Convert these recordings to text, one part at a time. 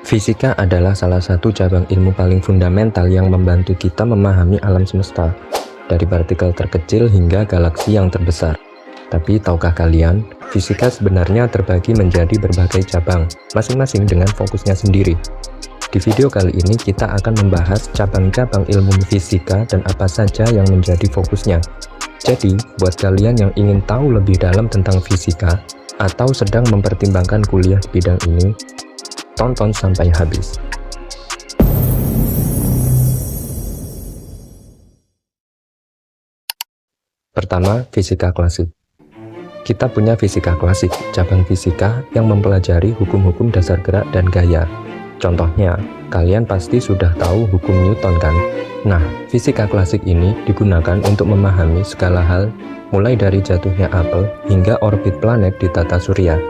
Fisika adalah salah satu cabang ilmu paling fundamental yang membantu kita memahami alam semesta, dari partikel terkecil hingga galaksi yang terbesar. Tapi tahukah kalian, fisika sebenarnya terbagi menjadi berbagai cabang, masing-masing dengan fokusnya sendiri. Di video kali ini kita akan membahas cabang-cabang ilmu fisika dan apa saja yang menjadi fokusnya. Jadi, buat kalian yang ingin tahu lebih dalam tentang fisika, atau sedang mempertimbangkan kuliah di bidang ini, tonton sampai habis. Pertama, fisika klasik. Kita punya fisika klasik, cabang fisika yang mempelajari hukum-hukum dasar gerak dan gaya. Contohnya, kalian pasti sudah tahu hukum Newton kan? Nah, fisika klasik ini digunakan untuk memahami segala hal, mulai dari jatuhnya apel hingga orbit planet di tata surya.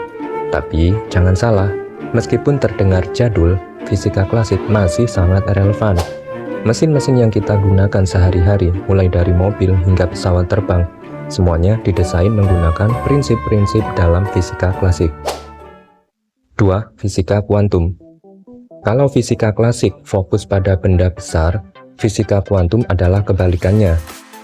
Tapi, jangan salah, meskipun terdengar jadul, fisika klasik masih sangat relevan. Mesin-mesin yang kita gunakan sehari-hari, mulai dari mobil hingga pesawat terbang, semuanya didesain menggunakan prinsip-prinsip dalam fisika klasik. 2. Fisika kuantum. Kalau fisika klasik fokus pada benda besar, fisika kuantum adalah kebalikannya.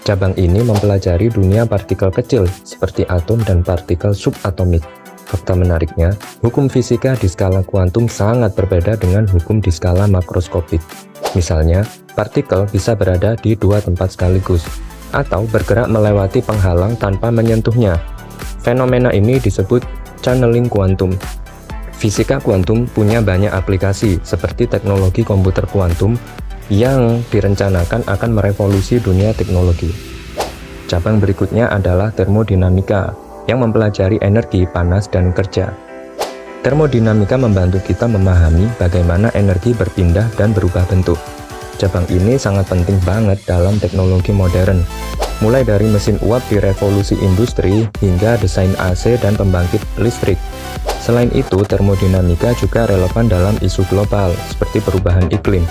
Cabang ini mempelajari dunia partikel kecil seperti atom dan partikel subatomik. Fakta menariknya, hukum fisika di skala kuantum sangat berbeda dengan hukum di skala makroskopik. Misalnya, partikel bisa berada di dua tempat sekaligus, atau bergerak melewati penghalang tanpa menyentuhnya. Fenomena ini disebut channeling kuantum. Fisika kuantum punya banyak aplikasi, seperti teknologi komputer kuantum yang direncanakan akan merevolusi dunia teknologi. Cabang berikutnya adalah termodinamika, yang mempelajari energi, panas, dan kerja. Termodinamika membantu kita memahami bagaimana energi berpindah dan berubah bentuk. Cabang ini sangat penting banget dalam teknologi modern, mulai dari mesin uap di revolusi industri hingga desain AC dan pembangkit listrik. Selain itu, termodinamika juga relevan dalam isu global, seperti perubahan iklim.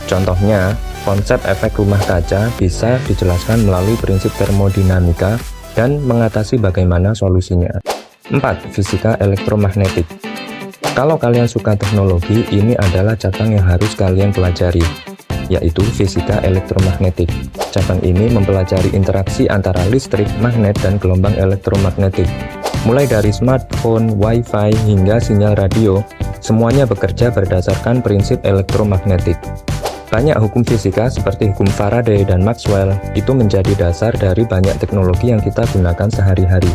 Contohnya, konsep efek rumah kaca bisa dijelaskan melalui prinsip termodinamika dan mengatasi bagaimana solusinya. 4. Fisika elektromagnetik. Kalau kalian suka teknologi, ini adalah cabang yang harus kalian pelajari, yaitu fisika elektromagnetik. Cabang ini mempelajari interaksi antara listrik, magnet, dan gelombang elektromagnetik. Mulai dari smartphone, wifi, hingga sinyal radio, semuanya bekerja berdasarkan prinsip elektromagnetik. Banyak hukum fisika seperti hukum Faraday dan Maxwell itu menjadi dasar dari banyak teknologi yang kita gunakan sehari-hari.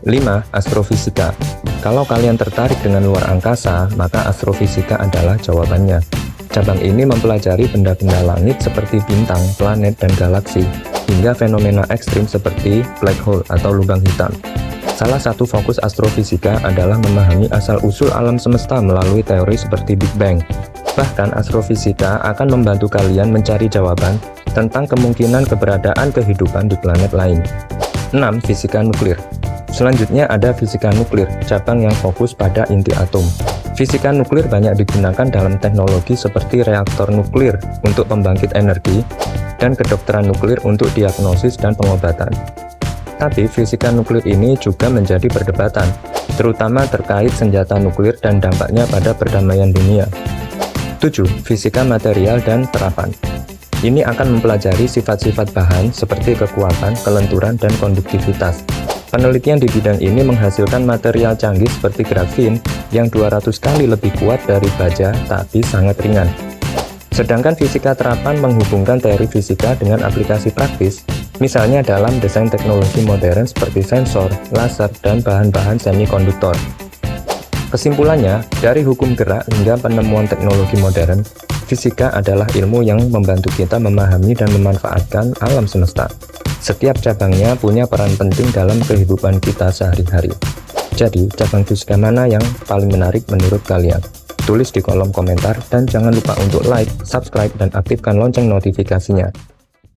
5. Astrofisika. Kalau kalian tertarik dengan luar angkasa, maka astrofisika adalah jawabannya. Cabang ini mempelajari benda-benda langit seperti bintang, planet, dan galaksi, hingga fenomena ekstrim seperti black hole atau lubang hitam. Salah satu fokus astrofisika adalah memahami asal-usul alam semesta melalui teori seperti Big Bang. Bahkan astrofisika akan membantu kalian mencari jawaban tentang kemungkinan keberadaan kehidupan di planet lain. 6. Fisika nuklir. Selanjutnya ada fisika nuklir, cabang yang fokus pada inti atom. Fisika nuklir banyak digunakan dalam teknologi seperti reaktor nuklir untuk pembangkit energi dan kedokteran nuklir untuk diagnosis dan pengobatan. Tapi fisika nuklir ini juga menjadi perdebatan, terutama terkait senjata nuklir dan dampaknya pada perdamaian dunia. 7. Fisika material dan terapan. Ini akan mempelajari sifat-sifat bahan seperti kekuatan, kelenturan, dan konduktivitas. Penelitian di bidang ini menghasilkan material canggih seperti grafin yang 200 kali lebih kuat dari baja tapi sangat ringan. Sedangkan fisika terapan menghubungkan teori fisika dengan aplikasi praktis, misalnya dalam desain teknologi modern seperti sensor, laser, dan bahan-bahan semikonduktor. Kesimpulannya, dari hukum gerak hingga penemuan teknologi modern, fisika adalah ilmu yang membantu kita memahami dan memanfaatkan alam semesta. Setiap cabangnya punya peran penting dalam kehidupan kita sehari-hari. Jadi, cabang fisika mana yang paling menarik menurut kalian? Tulis di kolom komentar dan jangan lupa untuk like, subscribe, dan aktifkan lonceng notifikasinya.